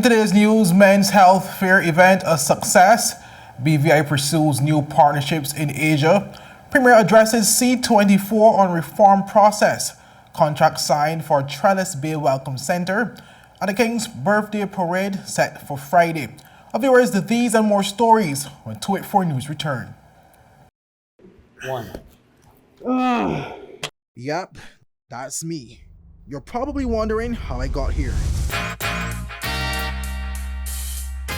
In today's news, Men's Health Fair event a success. BVI pursues new partnerships in Asia. Premier addresses C24 on reform process. Contract signed for TRELLIS Bay Welcome Center. And the King's birthday parade set for Friday. Viewers, these and more stories when 284 News return. Yep, that's me. You're probably wondering how I got here.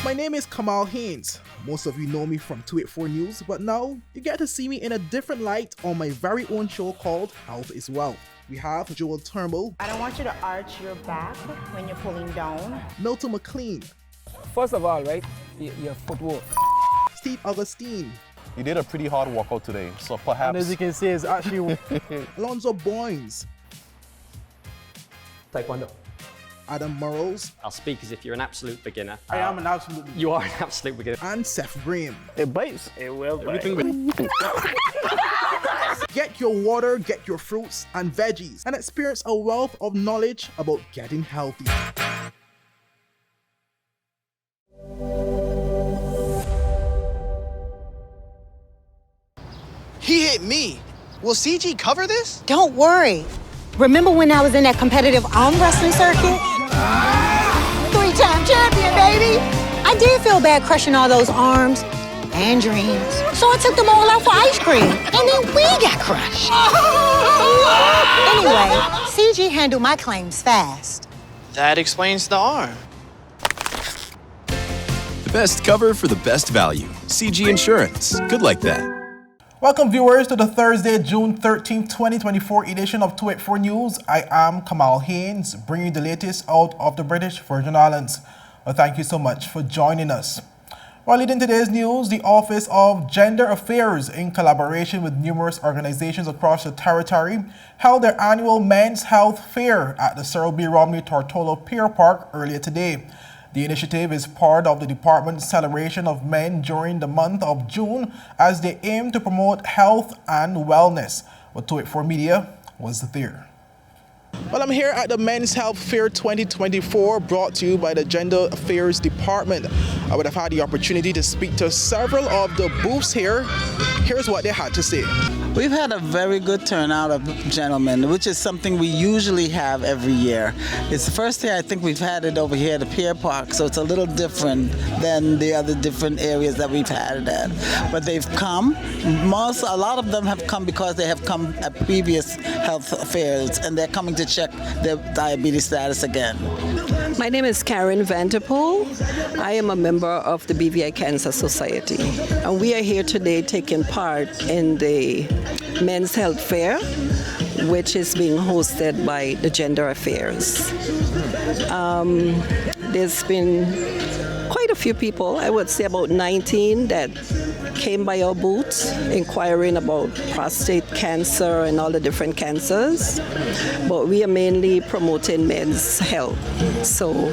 My name is Kamal Haynes. Most of you know me from 284 News, but now you get to see me in a different light on my very own show called Health is Wealth. We have Joel Turnbull. I don't want you to arch your back when you're pulling down. Milton McLean. First of all, right, your footwork. Steve Augustine. You did a pretty hard workout today, so perhaps... And as you can see, it's actually... Alonzo Boynes. Taekwondo. Adam Murrows. I'll speak as if you're an absolute beginner. I am an absolute beginner. You are an absolute beginner. And Seth Graham. It bites. It will bite. Get your water, get your fruits and veggies, and experience a wealth of knowledge about getting healthy. He hit me. Will CG cover this? Don't worry. Remember when I was in that competitive arm wrestling circuit? 3-time champion, baby! I did feel bad crushing all those arms and dreams. So I took them all out for ice cream, and then we got crushed. Anyway, CG handled my claims fast. That explains the arm. The best cover for the best value. CG Insurance. Good like that. Welcome viewers to the Thursday, June 13, 2024 edition of 284 News. I am Kamal Haynes, bringing you the latest out of the British Virgin Islands. Well, thank you so much for joining us. While leading today's news, the Office of Gender Affairs, in collaboration with numerous organizations across the territory, held their annual Men's Health Fair at the Cyril B. Romney Tortola Pier Park earlier today. The initiative is part of the department's celebration of men during the month of June as they aim to promote health and wellness. But 284 Media was there. Well, I'm here at the Men's Health Fair 2024, brought to you by the Gender Affairs Department. I would have had the opportunity to speak to several of the booths here. Here's what they had to say. We've had a very good turnout of gentlemen, which is something we usually have every year. It's the first year I think we've had it over here at the Pier Park, so it's a little different than the other different areas that we've had it at. But they've come. A lot of them have come because they have come at previous health fairs, and they're coming to check their diabetes status again. My name is Karen Vanderpool. I am a member of the BVI Cancer Society, and we are here today taking part in the Men's Health Fair, which is being hosted by the Gender Affairs. There's been quite a few people, I would say about 19, that came by our booth inquiring about prostate cancer and all the different cancers, but we are mainly promoting men's health. So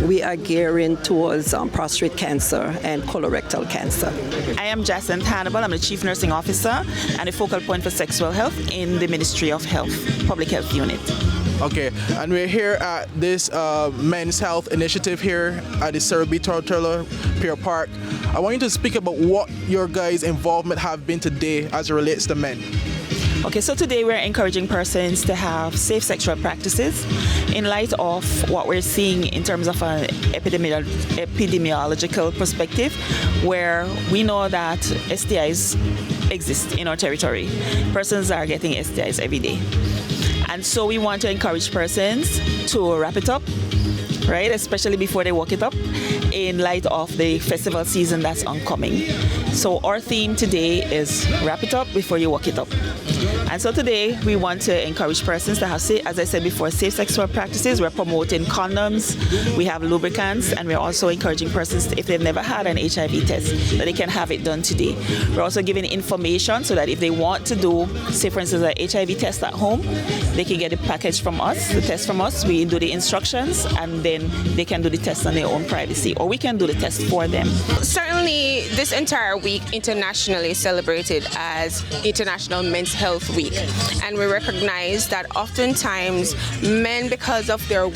we are gearing towards prostate cancer and colorectal cancer. I am Jacinth Hannibal. I'm the Chief Nursing Officer and a focal point for sexual health in the Ministry of Health, Public Health Unit. Okay, and we're here at this Men's Health Initiative here at the Cyril B. Tortola Pier Park. I want you to speak about what your guys' involvement have been today as it relates to men. Okay, so today we're encouraging persons to have safe sexual practices in light of what we're seeing in terms of an epidemiological perspective, where we know that STIs exist in our territory. Persons are getting STIs every day. And so we want to encourage persons to wrap it up, right? Especially before they walk it up, in light of the festival season that's oncoming. So our theme today is wrap it up before you walk it up. And so today we want to encourage persons to have, as I said before, safe sexual practices. We're promoting condoms, we have lubricants, and we're also encouraging persons, if they've never had an HIV test, that they can have it done today. We're also giving information so that if they want to do, say for instance, an HIV test at home, they can get a package from us, the test from us, we do the instructions, and then they can do the test on their own privacy, or we can do the test for them. Certainly this entire week internationally celebrated as International Men's Health Week. And we recognize that oftentimes men, because of their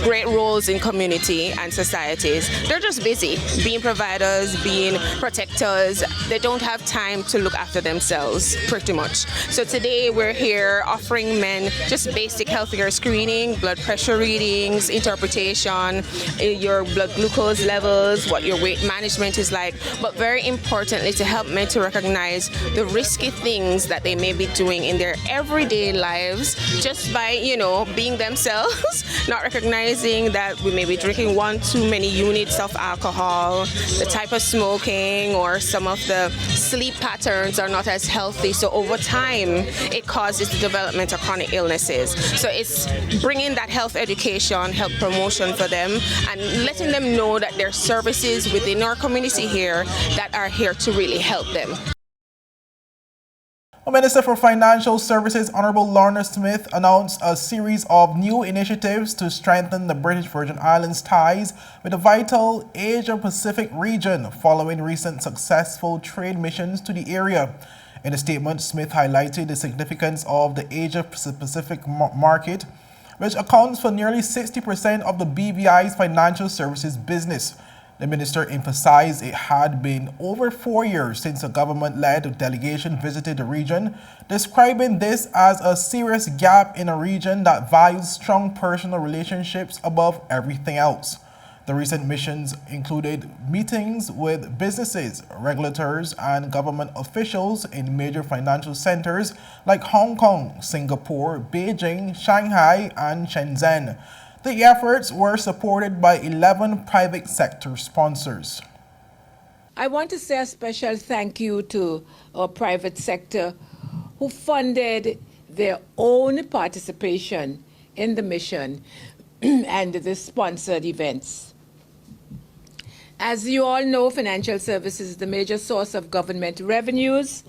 great roles in community and societies, they're just busy being providers, being protectors. They don't have time to look after themselves, pretty much. So today we're here offering men just basic healthcare screening, blood pressure readings, interpretation, your blood glucose levels, what your weight management is like, but very importantly to help men to recognize the risky things that they may be doing in their everyday lives just by, being themselves, not recognizing that we may be drinking one too many units of alcohol, the type of smoking, or some of the sleep patterns are not as healthy. So over time, it causes the development of chronic illnesses. So it's bringing that health education, health promotion for them, and letting them know that there are services within our community here that are here to really help them. Minister for Financial Services Honorable Lorna Smith announced a series of new initiatives to strengthen the British Virgin Islands ties with the vital Asia-Pacific region following recent successful trade missions to the area. In a statement, Smith highlighted the significance of the Asia-Pacific market, which accounts for nearly 60% of the BVI's financial services business. The minister emphasized it had been over 4 years since a government-led delegation visited the region, describing this as a serious gap in a region that values strong personal relationships above everything else. The recent missions included meetings with businesses, regulators, and government officials in major financial centers like Hong Kong, Singapore, Beijing, Shanghai, and Shenzhen. The efforts were supported by 11 private sector sponsors. I want to say a special thank you to our private sector who funded their own participation in the mission and the sponsored events. As you all know, financial services is the major source of government revenues,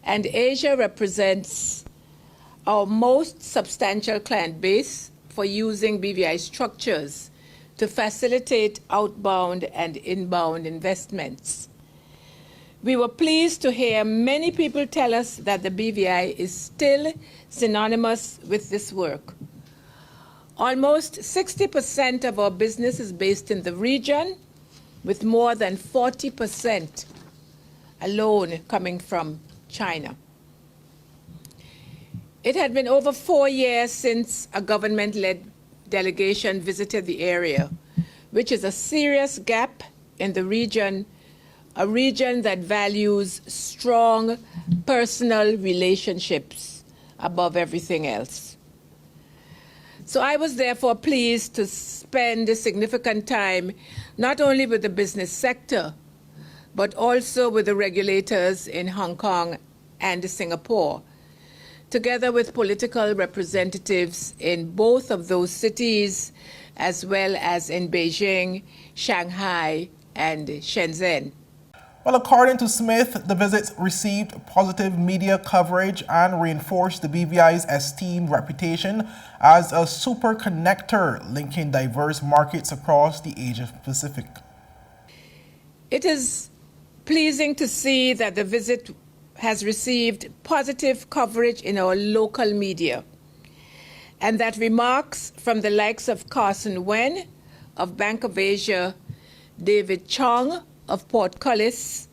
and Asia represents our most substantial client base for using BVI structures to facilitate outbound and inbound investments. We were pleased to hear many people tell us that the BVI is still synonymous with this work. Almost 60% of our business is based in the region, with more than 40% alone coming from China. It had been over 4 years since a government-led delegation visited the area, which is a serious gap in the region, a region that values strong personal relationships above everything else. So I was therefore pleased to spend a significant time not only with the business sector, but also with the regulators in Hong Kong and Singapore, together with political representatives in both of those cities, as well as in Beijing, Shanghai, and Shenzhen. Well, according to Smith, the visits received positive media coverage and reinforced the BVI's esteemed reputation as a super connector linking diverse markets across the Asia-Pacific. It is pleasing to see that the visit has received positive coverage in our local media, and that remarks from the likes of Carson Wen of Bank of Asia, David Chong of Portcullis,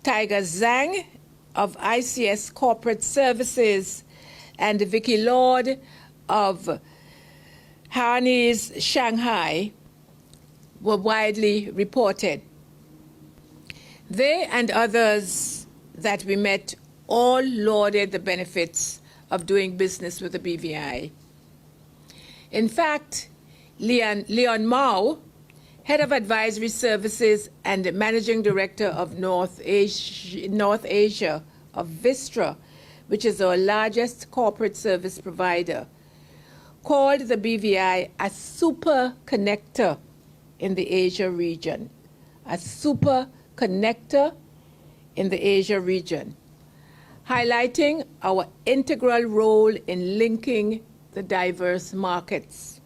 Tiger Zhang of ICS Corporate Services, and Vicky Lord of Harney's Shanghai were widely reported. They and others that we met all lauded the benefits of doing business with the BVI. In fact, Leon Mao, Head of Advisory Services and Managing Director of North Asia of Vistra, which is our largest corporate service provider, called the BVI a super connector in the Asia region. A super connector in the Asia region, highlighting our integral role in linking the diverse markets.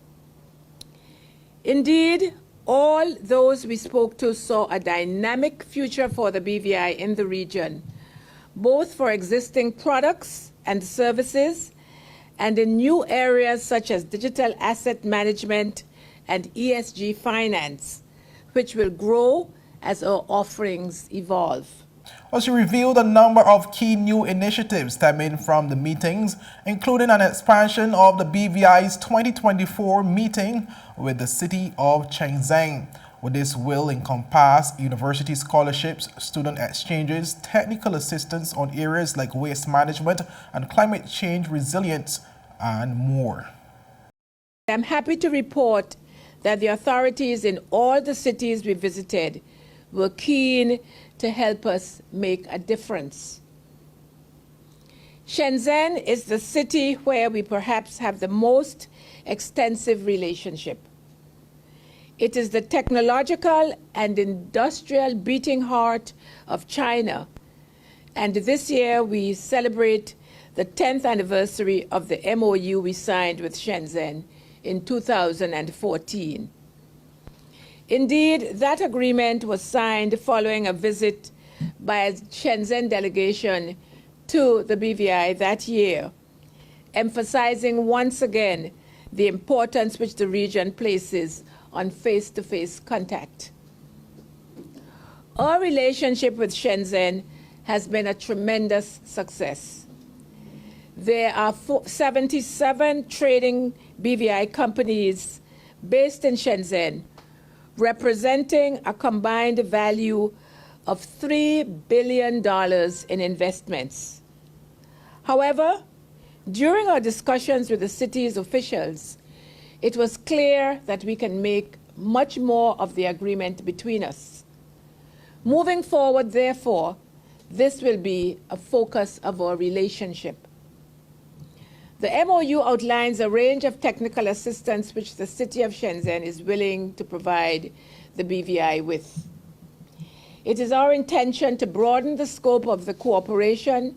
Indeed, All those we spoke to saw a dynamic future for the BVI in the region, both for existing products and services and in new areas such as digital asset management and ESG finance, which will grow as our offerings evolve. Well, she revealed a number of key new initiatives stemming from the meetings, including an expansion of the BVI's 2024 meeting with the city of Shenzhen. This will encompass university scholarships, student exchanges, technical assistance on areas like waste management and climate change resilience, and more. I'm happy to report that the authorities in all the cities we visited were keen to help us make a difference. Shenzhen is the city where we perhaps have the most extensive relationship. It is the technological and industrial beating heart of China, and this year we celebrate the 10th anniversary of the MOU we signed with Shenzhen in 2014. Indeed, that agreement was signed following a visit by a Shenzhen delegation to the BVI that year, emphasizing once again the importance which the region places on face-to-face contact. Our relationship with Shenzhen has been a tremendous success. There are 77 trading BVI companies based in Shenzhen, representing a combined value of $3 billion in investments. However, during our discussions with the city's officials, it was clear that we can make much more of the agreement between us. Moving forward, therefore, this will be a focus of our relationship. The MOU outlines a range of technical assistance which the city of Shenzhen is willing to provide the BVI with. It is our intention to broaden the scope of the cooperation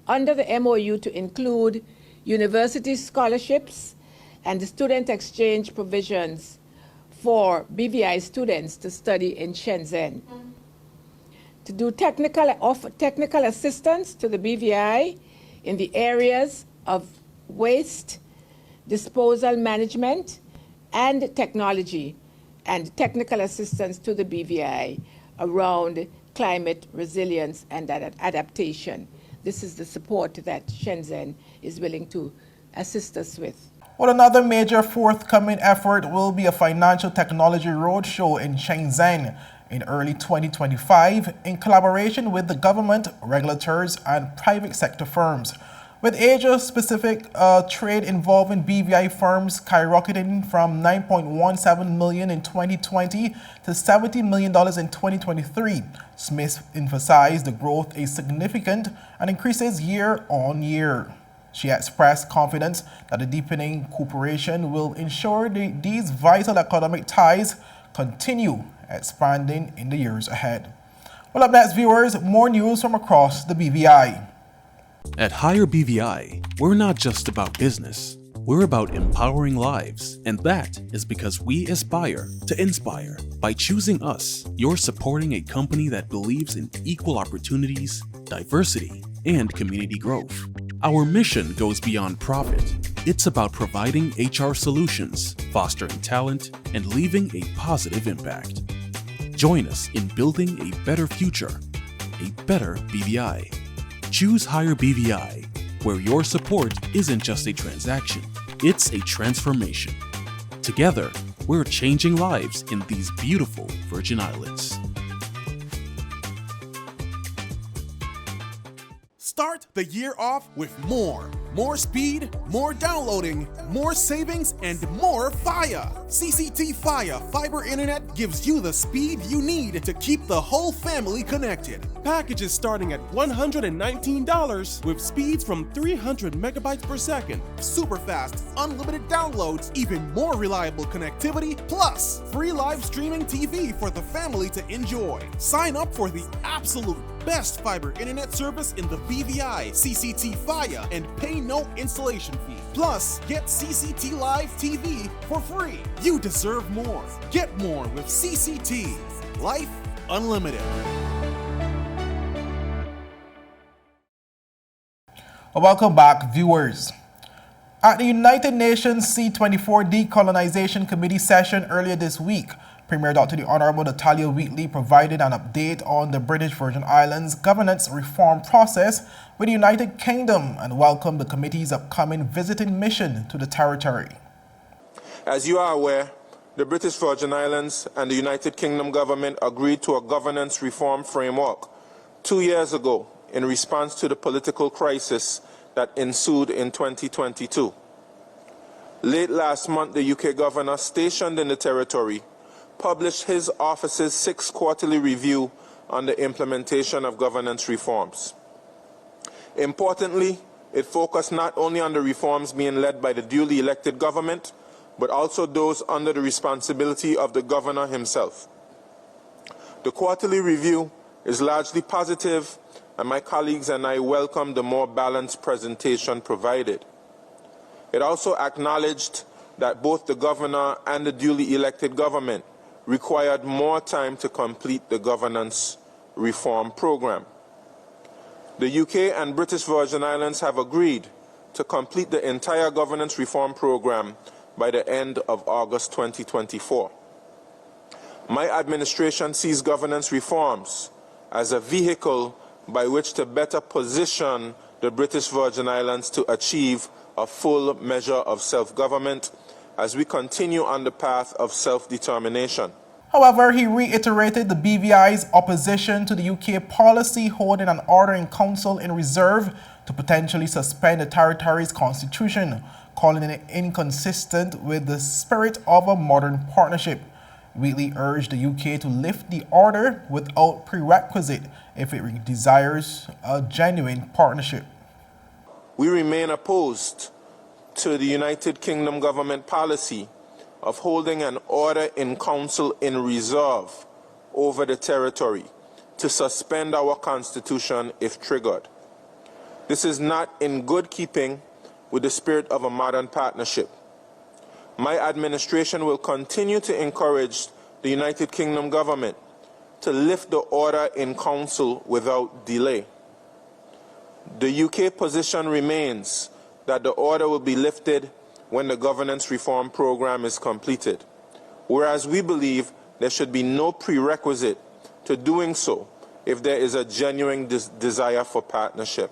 under the MOU to include university scholarships and student exchange provisions for BVI students to study in Shenzhen. To do technical assistance to the BVI in the areas of waste, disposal management, and technology, and technical assistance to the BVI around climate resilience and adaptation. This is the support that Shenzhen is willing to assist us with. Well, another major forthcoming effort will be a financial technology roadshow in Shenzhen in early 2025 in collaboration with the government, regulators, and private sector firms. With Asia-specific trade involving BVI firms skyrocketing from $9.17 million in 2020 to $70 million in 2023, Smith emphasized the growth is significant and increases year on year. She expressed confidence that the deepening cooperation will ensure these vital economic ties continue expanding in the years ahead. Well, up next, viewers, more news from across the BVI. At Higher BVI, we're not just about business. We're about empowering lives, and that is because we aspire to inspire. By choosing us, you're supporting a company that believes in equal opportunities, diversity, and community growth. Our mission goes beyond profit. It's about providing HR solutions, fostering talent, and leaving a positive impact. Join us in building a better future, a better BVI. Choose Higher BVI, where your support isn't just a transaction, it's a transformation. Together, we're changing lives in these beautiful Virgin Islands. Start the year off with more. More speed, more downloading, more savings, and more Fire. CCT Fire Fiber Internet gives you the speed you need to keep the whole family connected. Packages starting at $119 with speeds from 300 megabytes per second, super fast, unlimited downloads, even more reliable connectivity, plus free live streaming TV for the family to enjoy. Sign up for the absolute best fiber internet service in the BVI, CCT Fire, and pay no installation fee. Plus, get CCT Live TV for free. You deserve more. Get more with CCT. Life Unlimited. Welcome back, viewers. At the United Nations C24 Decolonization Committee session earlier this week, Premier Dr. The Honorable Natalia Wheatley provided an update on the British Virgin Islands governance reform process with the United Kingdom and welcomed the committee's upcoming visiting mission to the territory. As you are aware, the British Virgin Islands and the United Kingdom government agreed to a governance reform framework 2 years ago in response to the political crisis that ensued in 2022. Late last month, the UK governor stationed in the territory published his office's 6th quarterly review on the implementation of governance reforms. Importantly, it focused not only on the reforms being led by the duly elected government, but also those under the responsibility of the governor himself. The quarterly review is largely positive, and my colleagues and I welcome the more balanced presentation provided. It also acknowledged that both the governor and the duly elected government required more time to complete the governance reform program. The UK and British Virgin Islands have agreed to complete the entire governance reform program by the end of August 2024. My administration sees governance reforms as a vehicle by which to better position the British Virgin Islands to achieve a full measure of self-government as we continue on the path of self-determination. However, he reiterated the BVI's opposition to the UK policy holding an order in council in reserve to potentially suspend the territory's constitution, calling it inconsistent with the spirit of a modern partnership. Wheatley urged the UK to lift the order without prerequisite if it desires a genuine partnership. We remain opposed to the United Kingdom government policy of holding an order in council in reserve over the territory to suspend our constitution if triggered. This is not in good keeping with the spirit of a modern partnership. My administration will continue to encourage the United Kingdom government to lift the order in council without delay. The UK position remains that the order will be lifted when the governance reform program is completed, whereas we believe there should be no prerequisite to doing so if there is a genuine desire for partnership.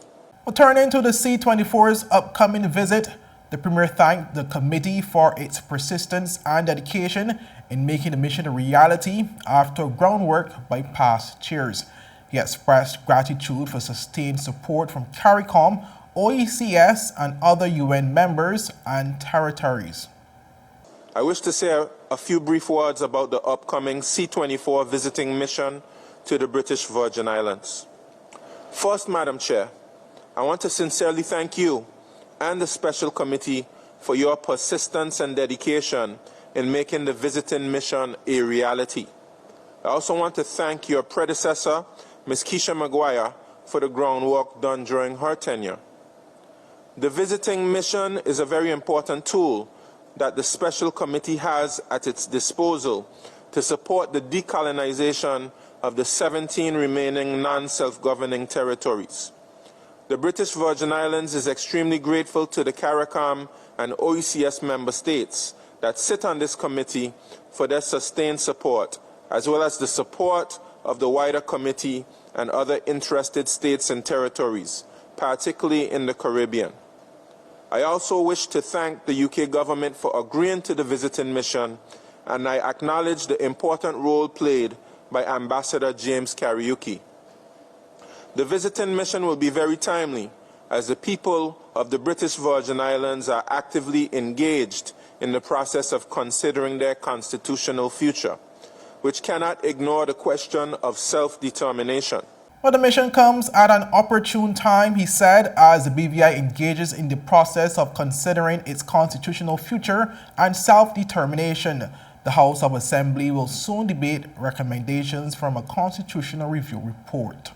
Turning to the C24's upcoming visit, the Premier thanked the committee for its persistence and dedication in making the mission a reality after groundwork by past chairs. He expressed gratitude for sustained support from CARICOM, OECS, and other UN members and territories. I wish to say a few brief words about the upcoming C24 visiting mission to the British Virgin Islands. First, Madam Chair, I want to sincerely thank you and the Special Committee for your persistence and dedication in making the visiting mission a reality. I also want to thank your predecessor, Ms. Keisha Maguire, for the groundwork done during her tenure. The visiting mission is a very important tool that the Special Committee has at its disposal to support the decolonization of the 17 remaining non-self-governing territories. The British Virgin Islands is extremely grateful to the CARICOM and OECS member states that sit on this committee for their sustained support, as well as the support of the wider committee and other interested states and territories, particularly in the Caribbean. I also wish to thank the UK government for agreeing to the visiting mission, and I acknowledge the important role played by Ambassador James Kariuki. The visiting mission will be very timely, as the people of the British Virgin Islands are actively engaged in the process of considering their constitutional future, which cannot ignore the question of self-determination. Well, the mission comes at an opportune time, he said, as the BVI engages in the process of considering its constitutional future and self-determination. The House of Assembly will soon debate recommendations from a constitutional review report.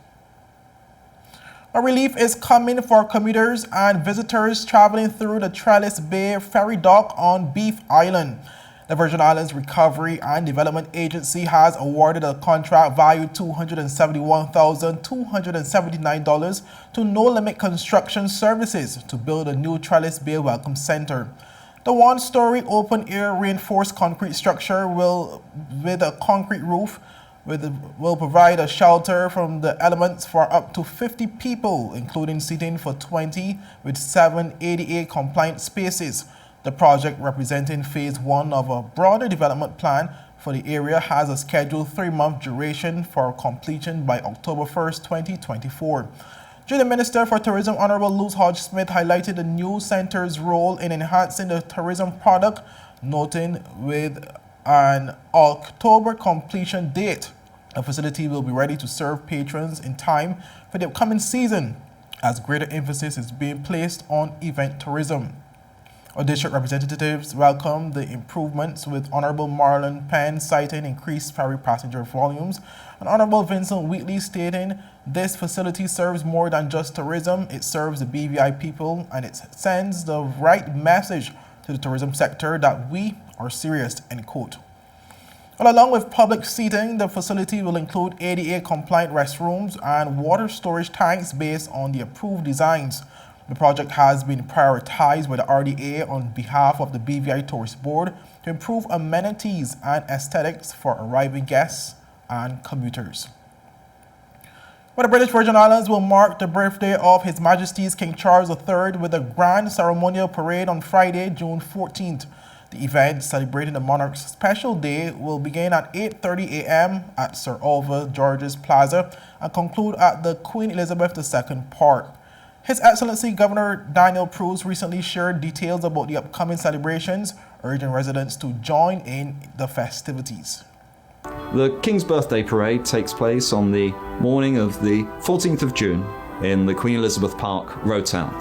A relief is coming for commuters and visitors traveling through the TRELLIS Bay ferry dock on Beef Island. The Virgin Islands Recovery and Development Agency has awarded a contract valued $271,279 to No Limit Construction Services to build a new TRELLIS Bay Welcome Center. The one-story open-air reinforced concrete structure with a concrete roof will provide a shelter from the elements for up to 50 people, including seating for 20 with 7 ADA compliant spaces. The project, representing phase 1 of a broader development plan for the area, has a scheduled 3-month duration for completion by October 1st, 2024. Junior Minister for Tourism Honorable Luz Hodge-Smith highlighted the new center's role in enhancing the tourism product, noting with an October completion date, the facility will be ready to serve patrons in time for the upcoming season, as greater emphasis is being placed on event tourism. Our district representatives welcomed the improvements, with Honorable Marlon Penn citing increased ferry passenger volumes, and Honorable Vincent Wheatley stating this facility serves more than just tourism, it serves the BVI people, and it sends the right message to the tourism sector that we are serious, end quote. Well, along with public seating, the facility will include ADA compliant restrooms and water storage tanks based on the approved designs. The project has been prioritized by the RDA on behalf of the BVI Tourist Board to improve amenities and aesthetics for arriving guests and commuters. Well, the British Virgin Islands will mark the birthday of His Majesty's King Charles III with a grand ceremonial parade on Friday, June 14th. The event, celebrating the monarch's special day, will begin at 8:30 a.m. at Sir Olver George's Plaza and conclude at the Queen Elizabeth II Park. His Excellency Governor Daniel Pruise recently shared details about the upcoming celebrations, urging residents to join in the festivities. The King's Birthday Parade takes place on the morning of the 14th of June in the Queen Elizabeth Park, Road Town.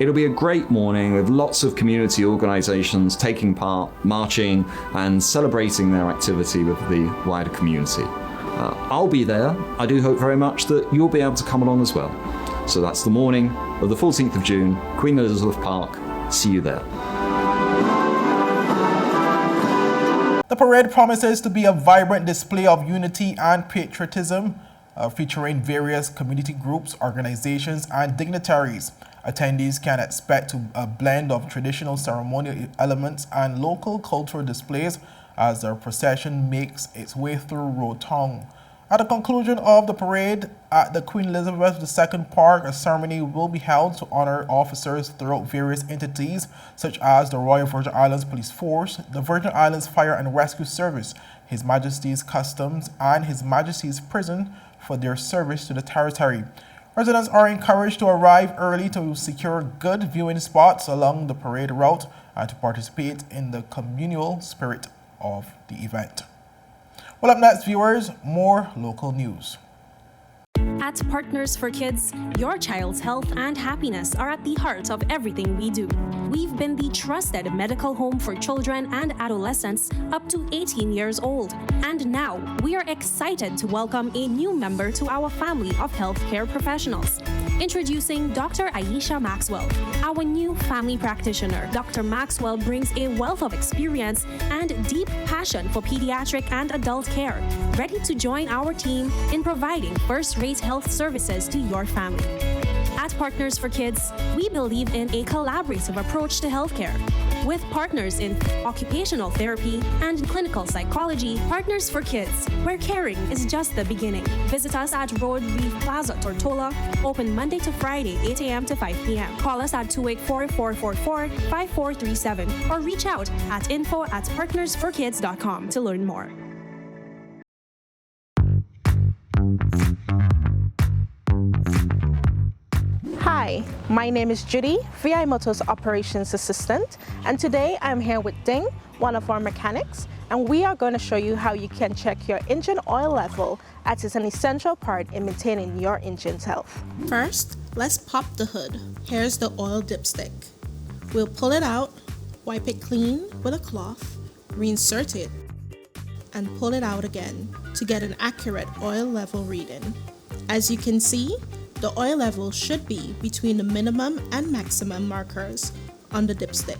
It'll be a great morning with lots of community organisations taking part, marching and celebrating their activity with the wider community. I'll be there. I do hope very much that you'll be able to come along as well. So that's the morning of the 14th of June, Queen Elizabeth Park. See you there. The parade promises to be a vibrant display of unity and patriotism, featuring various community groups, organizations, and dignitaries. Attendees can expect a blend of traditional ceremonial elements and local cultural displays as the procession makes its way through Road Town. At the conclusion of the parade at the Queen Elizabeth II Park, a ceremony will be held to honor officers throughout various entities such as the Royal Virgin Islands Police Force, the Virgin Islands Fire and Rescue Service, His Majesty's Customs, and His Majesty's Prison for their service to the territory. Residents are encouraged to arrive early to secure good viewing spots along the parade route and to participate in the communal spirit of the event. Well, up next, viewers, more local news. At Partners for Kids, your child's health and happiness are at the heart of everything we do. We've been the trusted medical home for children and adolescents up to 18 years old. And now, we are excited to welcome a new member to our family of healthcare professionals. Introducing Dr. Aisha Maxwell, our new family practitioner. Dr. Maxwell brings a wealth of experience and deep passion for pediatric and adult care, ready to join our team in providing first-rate health services to your family. At Partners for Kids, we believe in a collaborative approach to healthcare. With partners in occupational therapy and clinical psychology, Partners for Kids, where caring is just the beginning. Visit us at Road Reef Plaza, Tortola, open Monday to Friday, 8 a.m. to 5 p.m. Call us at 284-444-5437 or reach out at info@partnersforkids.com to learn more. Hi, my name is Judy, VI Motors Operations Assistant, and today I'm here with Ding, one of our mechanics, and we are going to show you how you can check your engine oil level, as it's an essential part in maintaining your engine's health. First, let's pop the hood. Here's the oil dipstick. We'll pull it out, wipe it clean with a cloth, reinsert it, and pull it out again to get an accurate oil level reading. As you can see, The oil level should be between the minimum and maximum markers on the dipstick.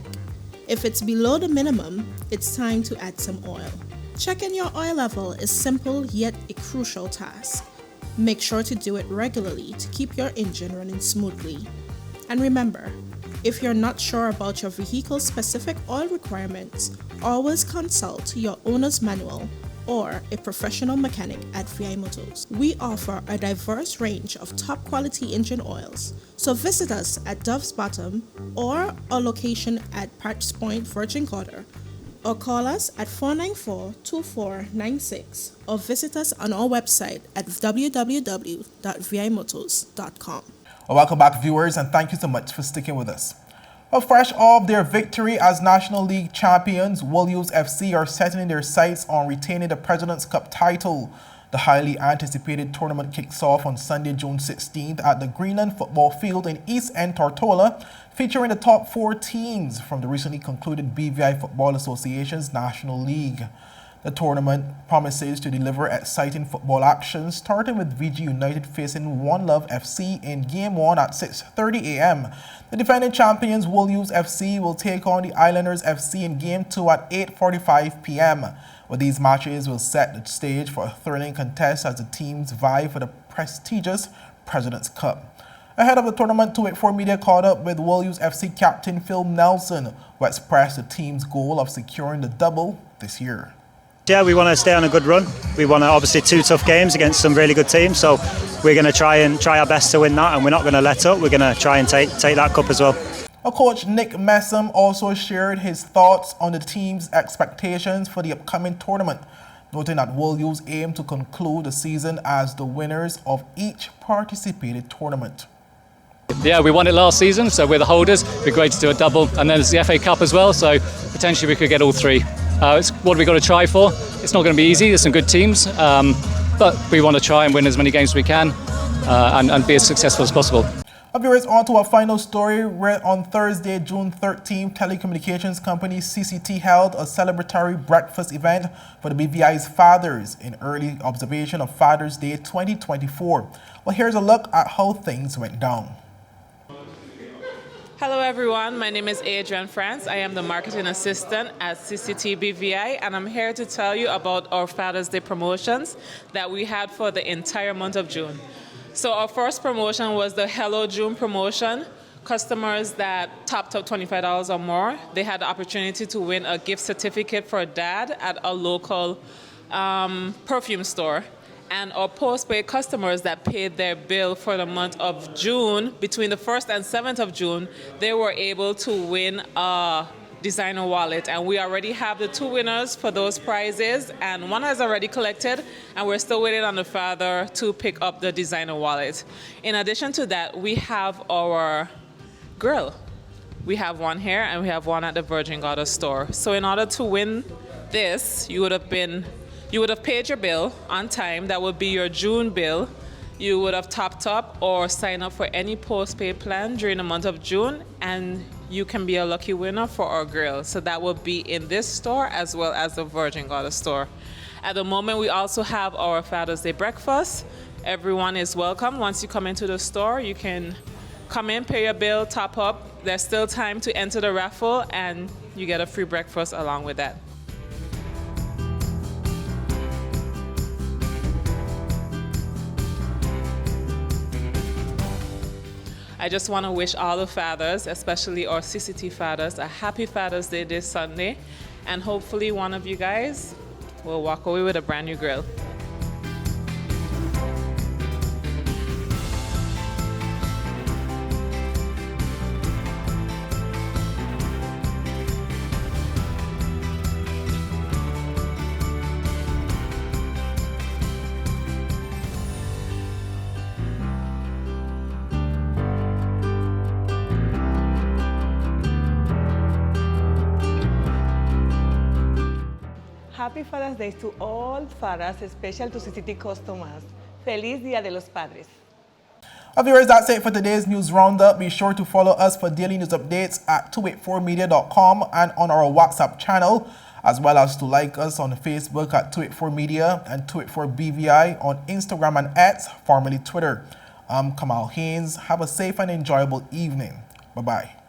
If it's below the minimum, it's time to add some oil. Checking your oil level is simple yet a crucial task. Make sure to do it regularly to keep your engine running smoothly. And remember, if you're not sure about your vehicle's specific oil requirements, always consult your owner's manual or a professional mechanic at VI Motors. We offer a diverse range of top quality engine oils, so visit us at Dove's Bottom or our location at Patch Point, Virgin Gorda, or call us at 494-2496 or visit us on our website at www.vimotors.com. Well, welcome back, viewers, and thank you so much for sticking with us. Well, fresh off their victory as National League champions, WOULES FC are setting their sights on retaining the President's Cup title. The highly anticipated tournament kicks off on Sunday, June 16th at the Greenland Football Field in East End, Tortola, featuring the top 4 teams from the recently concluded BVI Football Association's National League. The tournament promises to deliver exciting football action, starting with VG United facing One Love FC in Game 1 at 6:30 a.m. The defending champions WOULES FC will take on the Islanders FC in Game 2 at 8:45 p.m. Well, these matches will set the stage for a thrilling contest as the teams vie for the prestigious President's Cup. Ahead of the tournament, 284 Media caught up with WOULES FC captain Phil Nelson, who expressed the team's goal of securing the double this year. Yeah, we want to stay on a good run. We want to obviously 2 tough games against some really good teams, so we're going to try our best to win that, and we're not going to let up. We're going to try and take that cup as well. Coach Nick Messam also shared his thoughts on the team's expectations for the upcoming tournament, noting that WOULES aim to conclude the season as the winners of each participated tournament. Yeah, we won it last season, so we're the holders. It'd be great to do a double, and then there's the FA Cup as well, so potentially we could get all 3. It's what we've got to try for. It's not going to be easy. There's some good teams, but we want to try and win as many games as we can and be as successful as possible. Viewers, on to our final story, where on Thursday, June 13th, telecommunications company CCT held a celebratory breakfast event for the BVI's fathers in early observation of Father's Day 2024. Well, here's a look at how things went down. Hello everyone, my name is Adrienne France. I am the marketing assistant at CCT BVI, and I'm here to tell you about our Father's Day promotions that we had for the entire month of June. So our first promotion was the Hello June promotion. Customers that topped up $25 or more, they had the opportunity to win a gift certificate for Dad at a local perfume store. And our postpaid customers that paid their bill for the month of June, between the 1st and 7th of June, they were able to win a designer wallet. And we already have the 2 winners for those prizes, and one has already collected, and we're still waiting on the father to pick up the designer wallet. In addition to that, we have our grill. We have one here, and we have one at the Virgin Gorda store. So in order to win this, you would have paid your bill on time. That would be your June bill. You would have topped up or signed up for any postpaid plan during the month of June, and you can be a lucky winner for our grill. So that will be in this store as well as the Virgin Gorda store. At the moment, we also have our Father's Day breakfast. Everyone is welcome. Once you come into the store, you can come in, pay your bill, top up. There's still time to enter the raffle, and you get a free breakfast along with that. I just want to wish all the fathers, especially our CCT fathers, a happy Father's Day this Sunday, and hopefully one of you guys will walk away with a brand new grill. Happy Father's Day to all fathers, especially to CCT customers. Feliz Dia de los Padres. Viewers, that's it for today's news roundup. Be sure to follow us for daily news updates at 284media.com and on our WhatsApp channel, as well as to like us on Facebook at 284media and 284BVI on Instagram and X, formerly Twitter. I'm Kamal Haynes. Have a safe and enjoyable evening. Bye-bye.